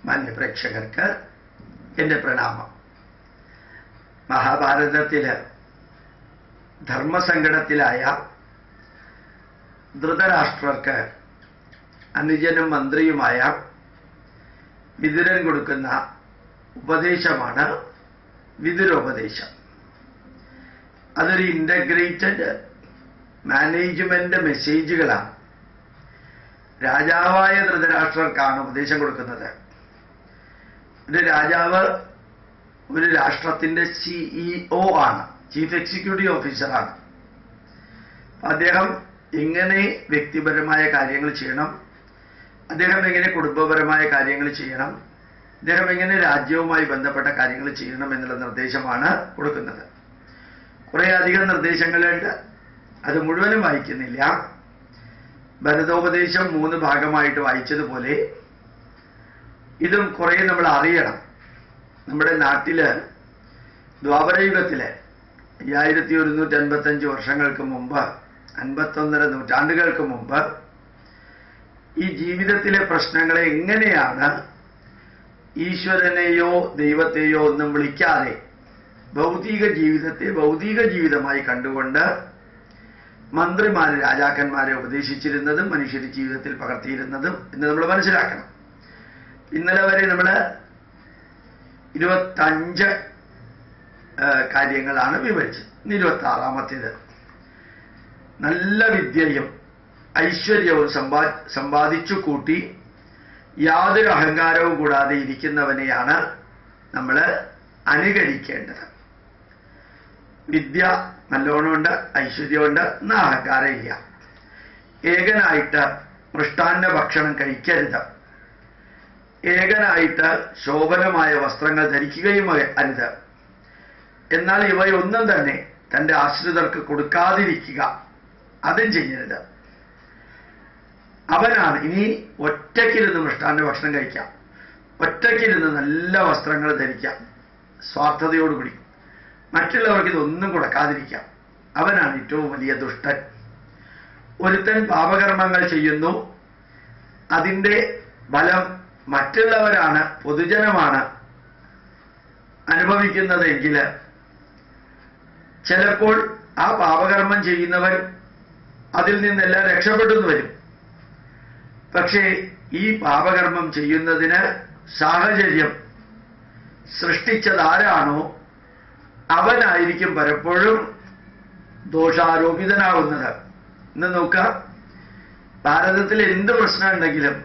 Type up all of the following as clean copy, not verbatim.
മാന്യപ്രേക്ഷകർക്ക് എൻ്റെ പ്രണാമം. മഹാഭാരതത്തില് ധർമ്മസങ്കടത്തിലായ ധൃതരാഷ്ട്രർക്ക് അനുജനും മന്ത്രിയുമായ വിതുരൻ കൊടുക്കുന്ന ഉപദേശമാണ് വിതുരോപദേശം. അതൊരു ഇൻ്റഗ്രേറ്റഡ് മാനേജ്മെന്റ് മെസ്സേജുകളാണ്. രാജാവായ ധൃതരാഷ്ട്രർക്കാണ് ഉപദേശം കൊടുക്കുന്നത്. ഒരു രാജാവ് ഒരു രാഷ്ട്രത്തിന്റെ CEO ആണ്, ചീഫ് എക്സിക്യൂട്ടീവ് ഓഫീസറാണ്. അദ്ദേഹം എങ്ങനെ വ്യക്തിപരമായ കാര്യങ്ങൾ ചെയ്യണം, അദ്ദേഹം എങ്ങനെ കുടുംബപരമായ കാര്യങ്ങൾ ചെയ്യണം, അദ്ദേഹം എങ്ങനെ രാജ്യവുമായി ബന്ധപ്പെട്ട കാര്യങ്ങൾ ചെയ്യണം എന്നുള്ള നിർദ്ദേശമാണ് കൊടുക്കുന്നത്. കുറേയധികം നിർദ്ദേശങ്ങളുണ്ട്, അത് മുഴുവനും വായിക്കുന്നില്ല. ഭരതോപദേശം 3 ഭാഗമായിട്ട് വായിച്ചതുപോലെ ഇതും കുറേ നമ്മൾ അറിയണം. നമ്മുടെ നാട്ടില് ദ്വാപരയുഗത്തില് 5155 വർഷങ്ങൾക്ക് മുമ്പ്, 51.5 നൂറ്റാണ്ടുകൾക്ക് മുമ്പ് ഈ ജീവിതത്തിലെ പ്രശ്നങ്ങളെ എങ്ങനെയാണ് ഈശ്വരനെയോ ദൈവത്തെയോ ഒന്നും വിളിക്കാതെ ഭൗതിക ജീവിതത്തെ ഭൗതിക ജീവിതമായി കണ്ടുകൊണ്ട് മന്ത്രിമാര് രാജാക്കന്മാരെ ഉപദേശിച്ചിരുന്നതും മനുഷ്യ ജീവിതത്തിൽ പകർത്തിയിരുന്നതും എന്ന് നമ്മൾ മനസ്സിലാക്കണം. ഇന്നലെ വരെ നമ്മൾ 25 കാര്യങ്ങളാണ് വിവരിച്ചത്. 26ാമത്തേത് നല്ല വിദ്യയും ഐശ്വര്യവും സമ്പാദിച്ചു കൂട്ടി യാതൊരു അഹങ്കാരവും കൂടാതെ ഇരിക്കുന്നവനെയാണ് നമ്മൾ അനുകരിക്കേണ്ടത്. വിദ്യ നല്ലോണമുണ്ട്, ഐശ്വര്യമുണ്ട്, എന്നാ അഹങ്കാരമില്ല. ഏകനായിട്ട് മൃഷ്ടാന്ന ഭക്ഷണം കഴിക്കരുത്. ഏകനായിട്ട് ശോഭനമായ വസ്ത്രങ്ങൾ ധരിക്കുകയും അരുത്. എന്നാൽ ഇവയൊന്നും തന്നെ തൻ്റെ ആശ്രിതർക്ക് കൊടുക്കാതിരിക്കുക, അതും ചെയ്യരുത്. അവനാണ് ഇനി ഒറ്റയ്ക്കിരുന്ന് മൃഷ്ടാന്ന ഭക്ഷണം കഴിക്കാം, ഒറ്റയ്ക്കിരുന്ന് നല്ല വസ്ത്രങ്ങൾ ധരിക്കാം, സ്വാർത്ഥതയോടുകൂടി മറ്റുള്ളവർക്ക് ഇതൊന്നും കൊടുക്കാതിരിക്കാം. അവനാണ് ഏറ്റവും വലിയ ദുഷ്ടൻ. ഒരുത്തൻ പാപകർമ്മങ്ങൾ ചെയ്യുന്നു, അതിൻ്റെ ഫലം മറ്റുള്ളവരാണ്, പൊതുജനമാണ് അനുഭവിക്കുന്നതെങ്കിൽ ചിലപ്പോൾ ആ പാപകർമ്മം ചെയ്യുന്നവൻ അതിൽ നിന്നെല്ലാം രക്ഷപ്പെട്ടു വരും. പക്ഷേ ഈ പാപകർമ്മം ചെയ്യുന്നതിന് സാഹചര്യം സൃഷ്ടിച്ചതാരാണോ അവനായിരിക്കും പലപ്പോഴും ദോഷാരോപിതനാവുന്നത്. ഇന്ന് നോക്കുക, ഭാരതത്തിൽ എന്ത് പ്രശ്നം ഉണ്ടെങ്കിലും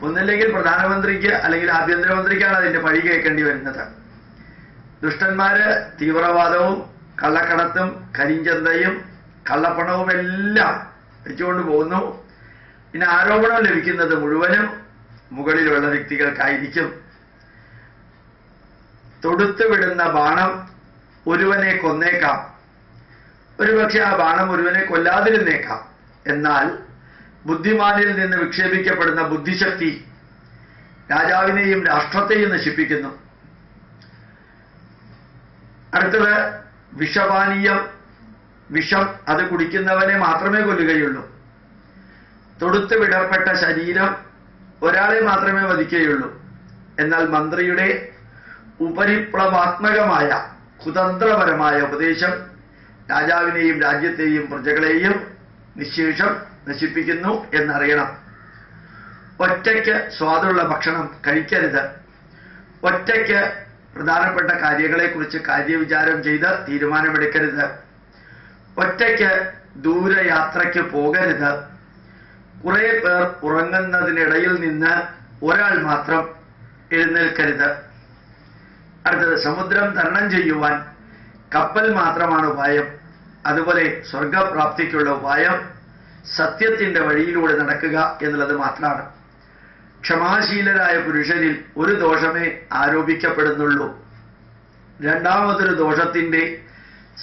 ഒന്നില്ലെങ്കിൽ പ്രധാനമന്ത്രിക്ക് അല്ലെങ്കിൽ ആഭ്യന്തരമന്ത്രിക്കാണ് അതിന്റെ പഴി കേൾക്കേണ്ടി വരുന്നത്. ദുഷ്ടന്മാര് തീവ്രവാദവും കള്ളക്കടത്തും കരിഞ്ചന്തയും കള്ളപ്പണവും എല്ലാം വെച്ചുകൊണ്ട് പോകുന്നു. പിന്നെ ആരോപണം ലഭിക്കുന്നത് മുഴുവനും മുകളിലുള്ള വ്യക്തികൾക്കായിരിക്കും. തൊടുത്തുവിടുന്ന ബാണം ഒരുവനെ കൊന്നേക്കാം, ഒരുപക്ഷെ ആ ബാണം ഒരുവനെ കൊല്ലാതിരുന്നേക്കാം. എന്നാൽ ബുദ്ധിമാനിൽ നിന്ന് വിക്ഷേപിക്കപ്പെടുന്ന ബുദ്ധിശക്തി രാജാവിനെയും രാഷ്ട്രത്തെയും നശിപ്പിക്കുന്നു. അടുത്തത് വിഷപാനീയം. വിഷം അത് കുടിക്കുന്നവനെ മാത്രമേ കൊല്ലുകയുള്ളൂ. തൊടുത്തു വിടപ്പെട്ട ശരീരം ഒരാളെ മാത്രമേ വധിക്കുകയുള്ളൂ. എന്നാൽ മന്ത്രിയുടെ ഉപരിപ്ലവാത്മകമായ കുതന്ത്രപരമായ ഉപദേശം രാജാവിനെയും രാജ്യത്തെയും പ്രജകളെയും നിശേഷം നശിപ്പിക്കുന്നു എന്നറിയണം. ഒറ്റയ്ക്ക് സ്വാദുള്ള ഭക്ഷണം കഴിക്കരുത്. ഒറ്റയ്ക്ക് പ്രധാനപ്പെട്ട കാര്യങ്ങളെക്കുറിച്ച് കാര്യവിചാരം ചെയ്ത് തീരുമാനമെടുക്കരുത്. ഒറ്റയ്ക്ക് ദൂരയാത്രയ്ക്ക് പോകരുത്. കുറെ പേർ ഉറങ്ങുന്നതിനിടയിൽ നിന്ന് ഒരാൾ മാത്രം എഴുന്നേൽക്കരുത്. അടുത്തത് സമുദ്രം തരണം ചെയ്യുവാൻ കപ്പൽ മാത്രമാണ് ഉപായം. അതുപോലെ സ്വർഗപ്രാപ്തിക്കുള്ള ഉപായം സത്യത്തിന്റെ വഴിയിലൂടെ നടക്കുക എന്നുള്ളത് മാത്രമാണ്. ക്ഷമാശീലരായ പുരുഷനിൽ ഒരു ദോഷമേ ആരോപിക്കപ്പെടുന്നുള്ളൂ. രണ്ടാമതൊരു ദോഷത്തിന്റെ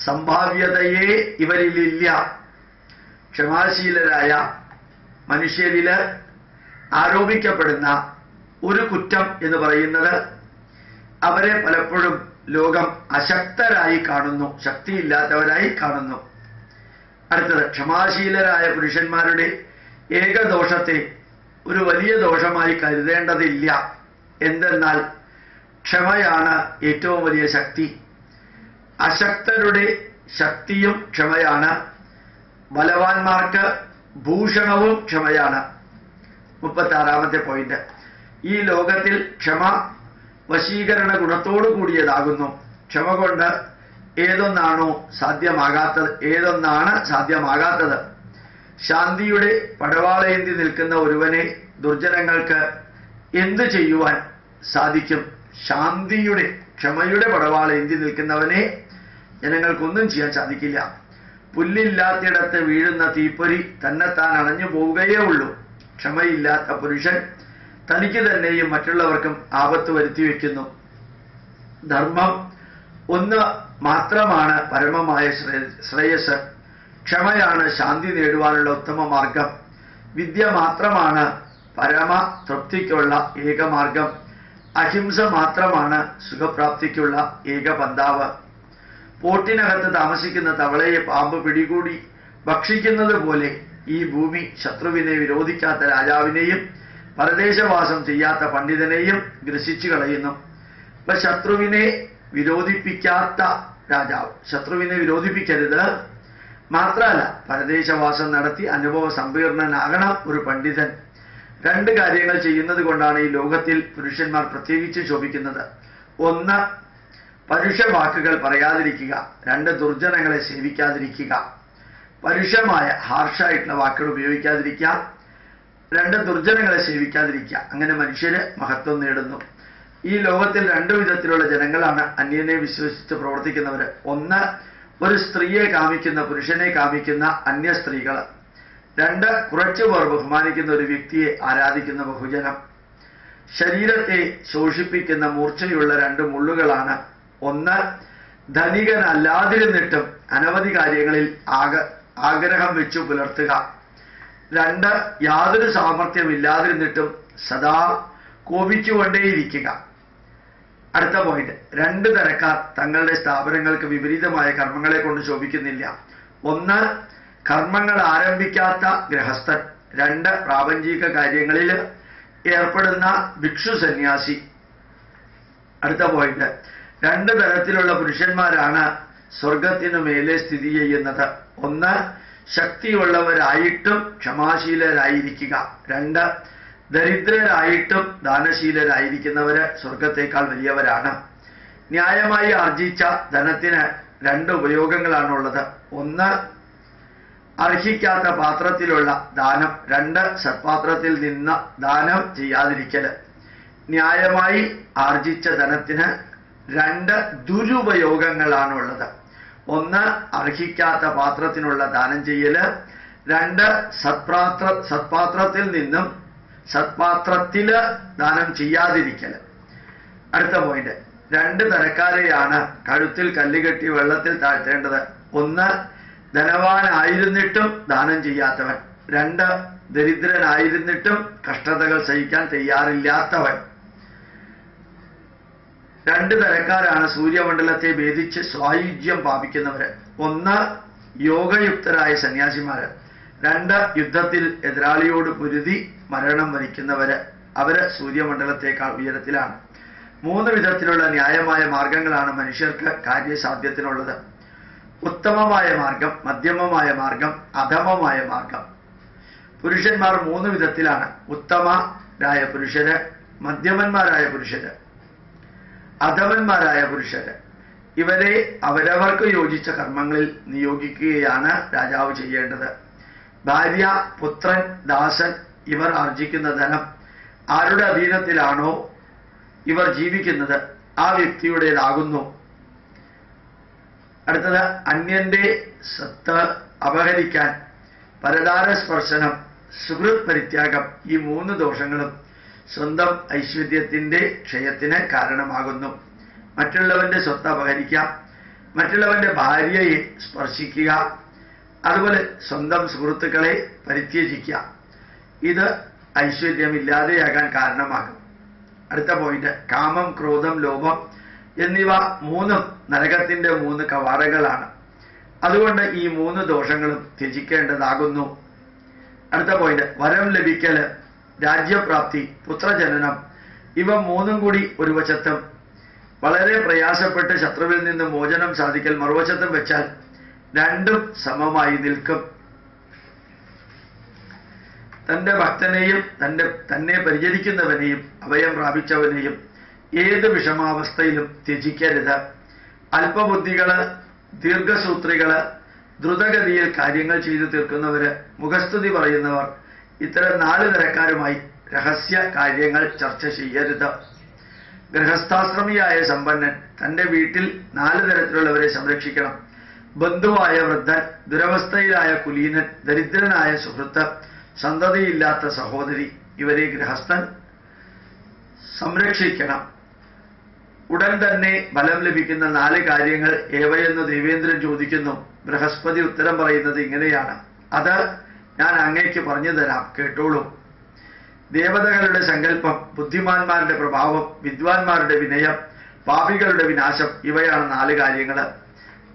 സംഭാവ്യതയെ ഇവരിലില്ല. ക്ഷമാശീലരായ മനുഷ്യരില് ആരോപിക്കപ്പെടുന്ന ഒരു കുറ്റം എന്ന് പറയുന്നത് അവരെ പലപ്പോഴും ലോകം അശക്തരായി കാണുന്നു, ശക്തിയില്ലാത്തവരായി കാണുന്നു. അടുത്തത് ക്ഷമാശീലരായ പുരുഷന്മാരുടെ ഏകദോഷത്തെ ഒരു വലിയ ദോഷമായി കരുതേണ്ടതില്ല. എന്തെന്നാൽ ക്ഷമയാണ് ഏറ്റവും വലിയ ശക്തി. അശക്തരുടെ ശക്തിയും ക്ഷമയാണ്. ബലവാന്മാർക്ക് ഭൂഷണവും ക്ഷമയാണ്. 36ാമത്തെ പോയിന്റ്. ഈ ലോകത്തിൽ ക്ഷമ വശീകരണ ഗുണത്തോടു കൂടിയതാകുന്നു. ക്ഷമ കൊണ്ട് ഏതൊന്നാണ് സാധ്യമാകാത്തത്. ശാന്തിയുടെ പടവാളയേന്തി നിൽക്കുന്ന ഒരുവനെ ദുർജനങ്ങൾക്ക് എന്തു ചെയ്യുവാൻ സാധിക്കും? ക്ഷമയുടെ പടവാളയേന്തി നിൽക്കുന്നവനെ ജനങ്ങൾക്കൊന്നും ചെയ്യാൻ സാധിക്കില്ല. പുല്ലില്ലാത്തിടത്ത് വീഴുന്ന തീപ്പൊരി തന്നെത്താൻ അണഞ്ഞു പോവുകയേ ഉള്ളൂ. ക്ഷമയില്ലാത്ത പുരുഷൻ തനിക്ക് തന്നെയും മറ്റുള്ളവർക്കും ആപത്ത് വരുത്തി വയ്ക്കുന്നു. ധർമ്മം ഒന്ന് മാത്രമാണ് പരമമായ ശ്രേയസ്. ക്ഷമയാണ് ശാന്തി നേടുവാനുള്ള ഉത്തമ മാർഗം. വിദ്യ മാത്രമാണ് പരമ തൃപ്തിക്കുള്ള ഏകമാർഗം. അഹിംസ മാത്രമാണ് സുഖപ്രാപ്തിക്കുള്ള ഏകപന്ഥാവ്. പോട്ടിനകത്ത് താമസിക്കുന്ന തവളയെ പാമ്പ് പിടികൂടി ഭക്ഷിക്കുന്നത് പോലെ ഈ ഭൂമി ശത്രുവിനെ വിരോധിക്കാത്ത രാജാവിനെയും പരദേശവാസം ചെയ്യാത്ത പണ്ഡിതനെയും ഗ്രസിച്ചു കളയുന്നു. അപ്പൊ ശത്രുവിനെ വിരോധിപ്പിക്കാത്ത രാജാവ്, ശത്രുവിനെ വിരോധിപ്പിക്കരുത്. മാത്രമല്ല പരദേശവാസം നടത്തി അനുഭവ സമ്പീർണനാകണം ഒരു പണ്ഡിതൻ. രണ്ട് കാര്യങ്ങൾ ചെയ്യുന്നത് കൊണ്ടാണ് ഈ ലോകത്തിൽ പുരുഷന്മാർ പ്രത്യേകിച്ച് ശോഭിക്കുന്നത്. ഒന്ന്, പരുഷ വാക്കുകൾ പറയാതിരിക്കുക. രണ്ട്, ദുർജനങ്ങളെ സേവിക്കാതിരിക്കുക. പരുഷമായ ഹാർഷായിട്ടുള്ള വാക്കുകൾ ഉപയോഗിക്കാതിരിക്കുക. രണ്ട്, ദുർജനങ്ങളെ സേവിക്കാതിരിക്കുക. അങ്ങനെ മനുഷ്യര് മഹത്വം നേടുന്നു. ഈ ലോകത്തിൽ രണ്ടു വിധത്തിലുള്ള ജനങ്ങളാണ് അന്യനെ വിശ്വസിച്ച് പ്രവർത്തിക്കുന്നവര്. ഒന്ന്, ഒരു സ്ത്രീയെ കാമിക്കുന്ന, പുരുഷനെ കാമിക്കുന്ന അന്യ സ്ത്രീകൾ. രണ്ട്, കുറച്ചുപേർ ബഹുമാനിക്കുന്ന ഒരു വ്യക്തിയെ ആരാധിക്കുന്ന ബഹുജനം. ശരീരത്തെ ശോഷിപ്പിക്കുന്ന മൂർച്ചയുള്ള രണ്ട് മുള്ളുകളാണ്. ഒന്ന്, ധനികനല്ലാതിരുന്നിട്ടും അനവധി കാര്യങ്ങളിൽ ആഗ്രഹം വെച്ചു പുലർത്തുക. രണ്ട്, യാതൊരു സാമർഥ്യമില്ലാതിരുന്നിട്ടും സദാ കോപിച്ചുകൊണ്ടേയിരിക്കുക. അടുത്ത പോയിന്റ്. രണ്ട് തരക്കാർ തങ്ങളുടെ സ്ഥാപനങ്ങൾക്ക് വിപരീതമായ കർമ്മങ്ങളെ കൊണ്ട് ശോഭിക്കുന്നില്ല. ഒന്ന്, കർമ്മങ്ങൾ ആരംഭിക്കാത്ത ഗൃഹസ്ഥൻ. രണ്ട്, പ്രാപഞ്ചിക കാര്യങ്ങളിൽ ഏർപ്പെടുന്ന ഭിക്ഷു സന്യാസി. അടുത്ത പോയിന്റ്. രണ്ട് തരത്തിലുള്ള പുരുഷന്മാരാണ് സ്വർഗത്തിനു മേലെ സ്ഥിതി ചെയ്യുന്നത്. ഒന്ന്, ശക്തിയുള്ളവരായിട്ടും ക്ഷമാശീലരായിരിക്കുക. രണ്ട്, ദരിദ്രരായിട്ടും ദാനശീലരായിരിക്കുന്നവര് സ്വർഗത്തേക്കാൾ വലിയവരാണ്. ന്യായമായി ആർജിച്ച ധനത്തിന് രണ്ട് ഉപയോഗങ്ങളാണുള്ളത്. ഒന്ന്, അർഹിക്കാത്ത പാത്രത്തിലുള്ള ദാനം. രണ്ട്, സത്പാത്രത്തിൽ നിന്ന് ദാനം ചെയ്യാതിരിക്കല്. ന്യായമായി ആർജിച്ച ധനത്തിന് രണ്ട് ദുരുപയോഗങ്ങളാണുള്ളത്. ഒന്ന്, അർഹിക്കാത്ത പാത്രത്തിനുള്ള ദാനം ചെയ്യല്. രണ്ട്, സത്പാത്രത്തില് ദാനം ചെയ്യാതിരിക്കല്. അടുത്ത പോയിന്റ്. രണ്ട് തരക്കാരെയാണ് കഴുത്തിൽ കല്ലുകെട്ടി വെള്ളത്തിൽ താഴ്ത്തേണ്ടത്. ഒന്ന്, ധനവാനായിരുന്നിട്ടും ദാനം ചെയ്യാത്തവൻ. രണ്ട്, ദരിദ്രനായിരുന്നിട്ടും കഷ്ടതകൾ സഹിക്കാൻ തയ്യാറില്ലാത്തവൻ. രണ്ട് തരക്കാരാണ് സൂര്യമണ്ഡലത്തെ ഭേദിച്ച് സ്വായുജ്യം പ്രാപിക്കുന്നവര്. ഒന്ന്, യോഗയുക്തരായ സന്യാസിമാര്. രണ്ട്, യുദ്ധത്തിൽ എതിരാളിയോട് പൊരുതി മരണം വരിക്കുന്നവര്. അവര് സൂര്യമണ്ഡലത്തെക്കാൾ ഉയരത്തിലാണ്. മൂന്ന് വിധത്തിലുള്ള ന്യായമായ മാർഗങ്ങളാണ് മനുഷ്യർക്ക് കാര്യസാധ്യത്തിനുള്ളത്. ഉത്തമമായ മാർഗം, മധ്യമമായ മാർഗം, അധമമായ മാർഗം. പുരുഷന്മാർ മൂന്ന് വിധത്തിലാണ്. ഉത്തമരായ പുരുഷര്, മധ്യമന്മാരായ പുരുഷര്, അധമന്മാരായ പുരുഷര്. ഇവരെ അവരവർക്ക് യോജിച്ച കർമ്മങ്ങളിൽ നിയോഗിക്കുകയാണ് രാജാവ് ചെയ്യേണ്ടത്. ഭാര്യ, പുത്രൻ, ദാസൻ ഇവർ ആർജിക്കുന്ന ധനം ആരുടെ അധീനത്തിലാണോ ഇവർ ജീവിക്കുന്നത് ആ വ്യക്തിയുടേതാകുന്നു. അടുത്തത്, അന്യന്റെ സത്ത് അപഹരിക്കാൻ, പരദാര സ്പർശനം, സുഹൃത് പരിത്യാഗം. ഈ മൂന്ന് ദോഷങ്ങളും സ്വന്തം ഐശ്വര്യത്തിന്റെ ക്ഷയത്തിന് കാരണമാകുന്നു. മറ്റുള്ളവന്റെ സ്വത്ത് അപഹരിക്കാം, മറ്റുള്ളവന്റെ ഭാര്യയെ സ്പർശിക്കുക, അതുപോലെ സ്വന്തം സുഹൃത്തുക്കളെ പരിത്യജിക്കുക. ഇത് ഐശ്വര്യമില്ലാതെയാകാൻ കാരണമാകും. അടുത്ത പോയിന്റ്. കാമം, ക്രോധം, ലോഭം എന്നിവ മൂന്നും നരകത്തിന്റെ മൂന്ന് കവാടങ്ങളാണ്. അതുകൊണ്ട് ഈ മൂന്ന് ദോഷങ്ങളും ത്യജിക്കേണ്ടതാകുന്നു. അടുത്ത പോയിന്റ്. വരം ലഭിക്കല്, രാജ്യപ്രാപ്തി, പുത്രജനനം, ഇവ മൂന്നും കൂടി ഒരു വശത്തും വളരെ പ്രയാസപ്പെട്ട് ശത്രുവിൽ നിന്ന് മോചനം സാധിക്കൽ മറുവശത്തും വെച്ചാൽ രണ്ടും സമമായി നിൽക്കും. തന്റെ ഭക്തനെയും തന്നെ പരിചരിക്കുന്നവനെയും അഭയം പ്രാപിച്ചവനെയും ഏത് വിഷമാവസ്ഥയിലും ത്യജിക്കരുത്. അല്പബുദ്ധികള്, ദീർഘസൂത്രികള്, ദ്രുതഗതിയിൽ കാര്യങ്ങൾ ചെയ്തു തീർക്കുന്നവര്, മുഖസ്തുതി പറയുന്നവർ, ഇത്തരം 4 തരക്കാരുമായി രഹസ്യ കാര്യങ്ങൾ ചർച്ച ചെയ്യരുത്. ഗൃഹസ്ഥാശ്രമിയായ സമ്പന്നൻ തന്റെ വീട്ടിൽ 4 തരത്തിലുള്ളവരെ സംരക്ഷിക്കണം. ബന്ധുവായ വൃദ്ധൻ, ദുരവസ്ഥയിലായ കുലീനൻ, ദരിദ്രനായ സുഹൃത്ത്, സന്തതിയില്ലാത്ത സഹോദരി, ഇവരെ ഗൃഹസ്ഥൻ സംരക്ഷിക്കണം. ഉടൻ തന്നെ ഫലം ലഭിക്കുന്ന 4 കാര്യങ്ങൾ ഏവയെന്ന് ദേവേന്ദ്രൻ ചോദിക്കുന്നു. ബൃഹസ്പതി ഉത്തരം പറയുന്നത് ഇങ്ങനെയാണ്: അത് ഞാൻ അങ്ങേക്ക് പറഞ്ഞു തരാം, കേട്ടോളൂ. ദേവതകളുടെ സങ്കല്പം, ബുദ്ധിമാന്മാരുടെ പ്രഭാവം, വിദ്വാൻമാരുടെ വിനയം, പാപികളുടെ വിനാശം, ഇവയാണ് 4 കാര്യങ്ങൾ.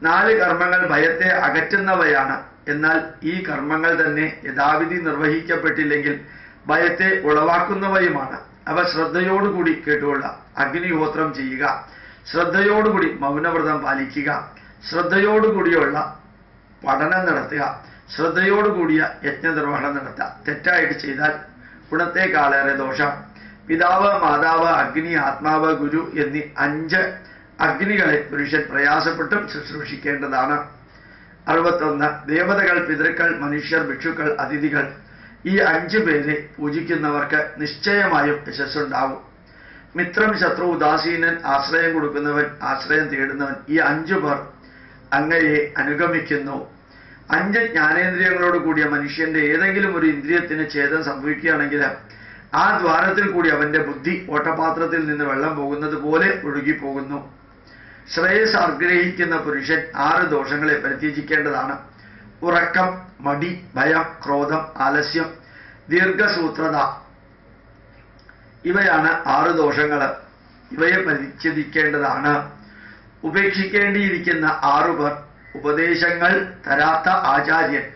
4 കർമ്മങ്ങൾ ഭയത്തെ അകറ്റുന്നവയാണ്. എന്നാൽ ഈ കർമ്മങ്ങൾ തന്നെ യഥാവിധി നിർവഹിക്കപ്പെട്ടില്ലെങ്കിൽ ഭയത്തെ ഉളവാക്കുന്നവയുമാണ്. അവ ശ്രദ്ധയോടുകൂടി കേട്ടുകൊള്ളുക. അഗ്നിഹോത്രം ചെയ്യുക, ശ്രദ്ധയോടുകൂടി മൗനവ്രതം പാലിക്കുക, ശ്രദ്ധയോടുകൂടിയുള്ള പഠനം നടത്തുക, ശ്രദ്ധയോടുകൂടിയ യജ്ഞനിർവഹണം നടത്തുക. തെറ്റായിട്ട് ചെയ്താൽ ഗുണത്തെക്കാളേറെ ദോഷം. പിതാവ്, മാതാവ്, അഗ്നി, ആത്മാവ്, ഗുരു എന്നീ 5 അഗ്നികളെ പുരുഷൻ പ്രയാസപ്പെട്ടും ശുശ്രൂഷിക്കേണ്ടതാണ്. 61. ദേവതകൾ, പിതൃക്കൾ, മനുഷ്യർ, ഭിക്ഷുക്കൾ, അതിഥികൾ, ഈ 5 പേരെ പൂജിക്കുന്നവർക്ക് നിശ്ചയമായും യശസ്സുണ്ടാവും. മിത്രം, ശത്രു, ഉദാസീനൻ, ആശ്രയം കൊടുക്കുന്നവൻ, ആശ്രയം തേടുന്നവൻ, ഈ 5 പേർ അങ്ങയെ അനുഗമിക്കുന്നു. 5 ജ്ഞാനേന്ദ്രിയങ്ങളോട് കൂടിയ മനുഷ്യന്റെ ഏതെങ്കിലും ഒരു ഇന്ദ്രിയത്തിന് ഛേദം സംഭവിക്കുകയാണെങ്കിൽ ആ ദ്വാരത്തിൽ കൂടി അവന്റെ ബുദ്ധി ഓട്ടപാത്രത്തിൽ നിന്ന് വെള്ളം പോകുന്നത് പോലെ ഒഴുകിപ്പോകുന്നു. ശ്രേയസ് ആഗ്രഹിക്കുന്ന പുരുഷൻ 6 ദോഷങ്ങളെ പരിത്യജിക്കേണ്ടതാണ്. ഉറക്കം, മടി, ഭയം, ക്രോധം, ആലസ്യം, ദീർഘസൂത്രത, ഇവയാണ് 6 ദോഷങ്ങൾ. ഇവയെ പരിത്യജിക്കേണ്ടതാണ്. ഉപേക്ഷിക്കേണ്ടിയിരിക്കുന്ന 6 പേർ: ഉപദേശങ്ങൾ തരാത്ത ആചാര്യൻ,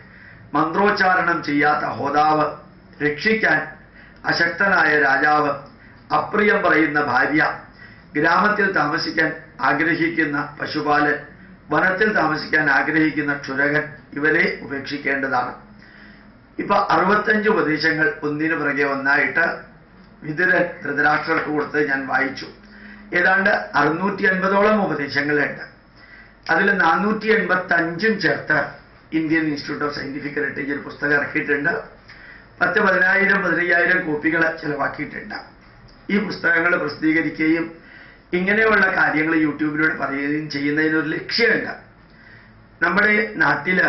മന്ത്രോച്ചാരണം ചെയ്യാത്ത ഹോതാവ്, രക്ഷിക്കാൻ അശക്തനായ രാജാവ്, അപ്രിയം പറയുന്ന ഭാര്യ, ഗ്രാമത്തിൽ താമസിക്കാൻ ആഗ്രഹിക്കുന്ന പശുപാലൻ, വനത്തിൽ താമസിക്കാൻ ആഗ്രഹിക്കുന്ന ക്ഷുരകൻ, ഇവരെ ഉപേക്ഷിക്കേണ്ടതാണ്. ഇപ്പൊ 65 ഉപദേശങ്ങൾ ഒന്നിനു പിറകെ ഒന്നായിട്ട് വിതുരൻ ധൃതരാഷ്ട്രർക്ക് കൊടുത്ത് ഞാൻ വായിച്ചു. ഏതാണ്ട് 650ഓളം ഉപദേശങ്ങളുണ്ട്. അതിൽ 485 ചേർത്ത് Indian institute of scientific heritage ഒരു പുസ്തകം ഇറക്കിയിട്ടുണ്ട്. 10,000-15,000 കോപ്പികൾ ചെലവാക്കിയിട്ടുണ്ട്. ഈ പുസ്തകങ്ങൾ പ്രസിദ്ധീകരിക്കുകയും ഇങ്ങനെയുള്ള കാര്യങ്ങൾ യൂട്യൂബിലൂടെ പറയുകയും ചെയ്യുന്നതിനൊരു ലക്ഷ്യമുണ്ട്. നമ്മുടെ നാട്ടില്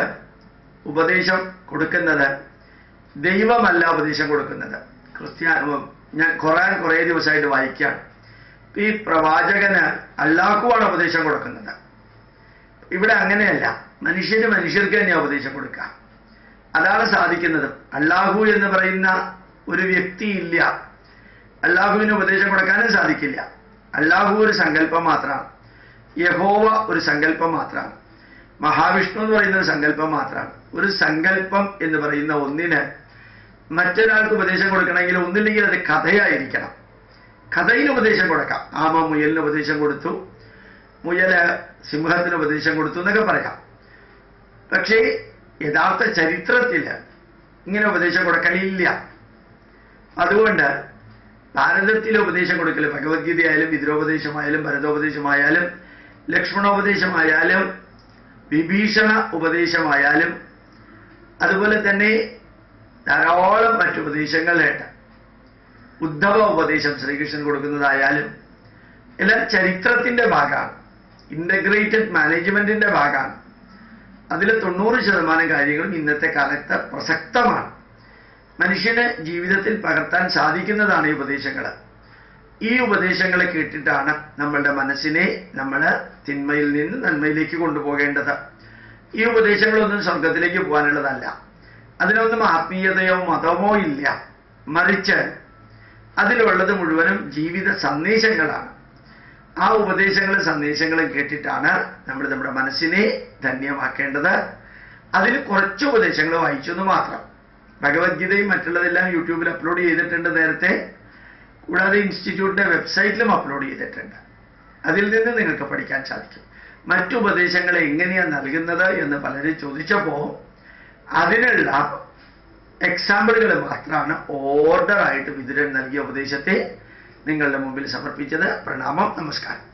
ഉപദേശം കൊടുക്കുന്നത് ദൈവമല്ല ഉപദേശം കൊടുക്കുന്നത്. ഞാൻ ഖുർആൻ കുറേ ദിവസമായിട്ട് വായിക്കുകയാണ്. ഈ പ്രവാചകന് അല്ലാഹുവാണ് ഉപദേശം കൊടുക്കുന്നത്. ഇവിടെ അങ്ങനെയല്ല, മനുഷ്യർക്ക് തന്നെയാണ് ഉപദേശം കൊടുക്കുക. അതാണ് സാധിക്കുന്നത്. അല്ലാഹു എന്ന് പറയുന്ന ഒരു വ്യക്തിയില്ല. അല്ലാഹുവിന് ഉപദേശം കൊടുക്കാനും സാധിക്കില്ല. അല്ലാഹു ഒരു സങ്കല്പം മാത്രമാണ്. യഹോവ ഒരു സങ്കല്പം മാത്രമാണ്. മഹാവിഷ്ണു എന്ന് പറയുന്ന ഒരു സങ്കല്പം മാത്രമാണ്. ഒരു സങ്കല്പം എന്ന് പറയുന്ന ഒന്നിന് മറ്റൊരാൾക്ക് ഉപദേശം കൊടുക്കണമെങ്കിൽ ഒന്നില്ലെങ്കിൽ അത് കഥയായിരിക്കണം. കഥയിൽ ഉപദേശം കൊടുക്കാം. ആമ മുയലിന് ഉപദേശം കൊടുത്തു, മുയല് സിംഹത്തിന് ഉപദേശം കൊടുത്തു എന്നൊക്കെ പറയാം. പക്ഷേ യഥാർത്ഥ ചരിത്രത്തിൽ ഇങ്ങനെ ഉപദേശം കൊടുക്കലില്ല. അതുകൊണ്ട് ഭാരതത്തിലെ ഉപദേശം കൊടുക്കൽ, ഭഗവത്ഗീതയായാലും വിതുരോപദേശമായാലും ഭരതോപദേശമായാലും ലക്ഷ്മണോപദേശമായാലും വിഭീഷണ ഉപദേശമായാലും അതുപോലെ തന്നെ ധാരാളം മറ്റുപദേശങ്ങളുണ്ട്. ഉദ്ധവ ഉപദേശം ശ്രീകൃഷ്ണൻ കൊടുക്കുന്നതായാലും എല്ലാം ചരിത്രത്തിന്റെ ഭാഗമാണ്, ഇന്റഗ്രേറ്റഡ് മാനേജ്മെന്റിന്റെ ഭാഗമാണ്. അതിൽ 90% കാര്യങ്ങളും ഇന്നത്തെ കാലത്ത് പ്രസക്തമാണ്. മനുഷ്യന് ജീവിതത്തിൽ പകർത്താൻ സാധിക്കുന്നതാണ് ഈ ഉപദേശങ്ങൾ. ഈ ഉപദേശങ്ങളെ കേട്ടിട്ടാണ് നമ്മളുടെ മനസ്സിനെ നമ്മൾ തിന്മയിൽ നിന്ന് നന്മയിലേക്ക് കൊണ്ടുപോകേണ്ടത്. ഈ ഉപദേശങ്ങളൊന്നും സ്വർഗത്തിലേക്ക് പോകാനുള്ളതല്ല. അതിനൊന്നും ആത്മീയതയോ മതമോ ഇല്ല. മറിച്ച് അതിലുള്ളത് മുഴുവനും ജീവിത സന്ദേശങ്ങളാണ്. ആ ഉപദേശങ്ങളും സന്ദേശങ്ങളും കേട്ടിട്ടാണ് നമ്മൾ നമ്മുടെ മനസ്സിനെ ധന്യമാക്കേണ്ടത്. അതിൽ കുറച്ച് ഉപദേശങ്ങൾ വായിച്ചെന്ന് മാത്രം. ഭഗവത്ഗീതയും മറ്റുള്ളതെല്ലാം യൂട്യൂബിൽ അപ്ലോഡ് ചെയ്തിട്ടുണ്ട് നേരത്തെ. കൂടാതെ ഇൻസ്റ്റിറ്റ്യൂട്ടിന്റെ വെബ്സൈറ്റിലും അപ്ലോഡ് ചെയ്തിട്ടുണ്ട്. അതിൽ നിന്ന് നിങ്ങൾക്ക് പഠിക്കാൻ സാധിക്കും. മറ്റു ഉപദേശങ്ങൾ എങ്ങനെയാണ് നൽകുന്നത് എന്ന് പലരും ചോദിച്ചപ്പോൾ അതിനുള്ള എക്സാമ്പിളുകൾ മാത്രമാണ് ഓർഡറായിട്ട് വിതുരൻ നൽകിയ ഉപദേശത്തെ നിങ്ങളുടെ മുമ്പിൽ സമർപ്പിച്ചത്. പ്രണാമം, നമസ്കാരം.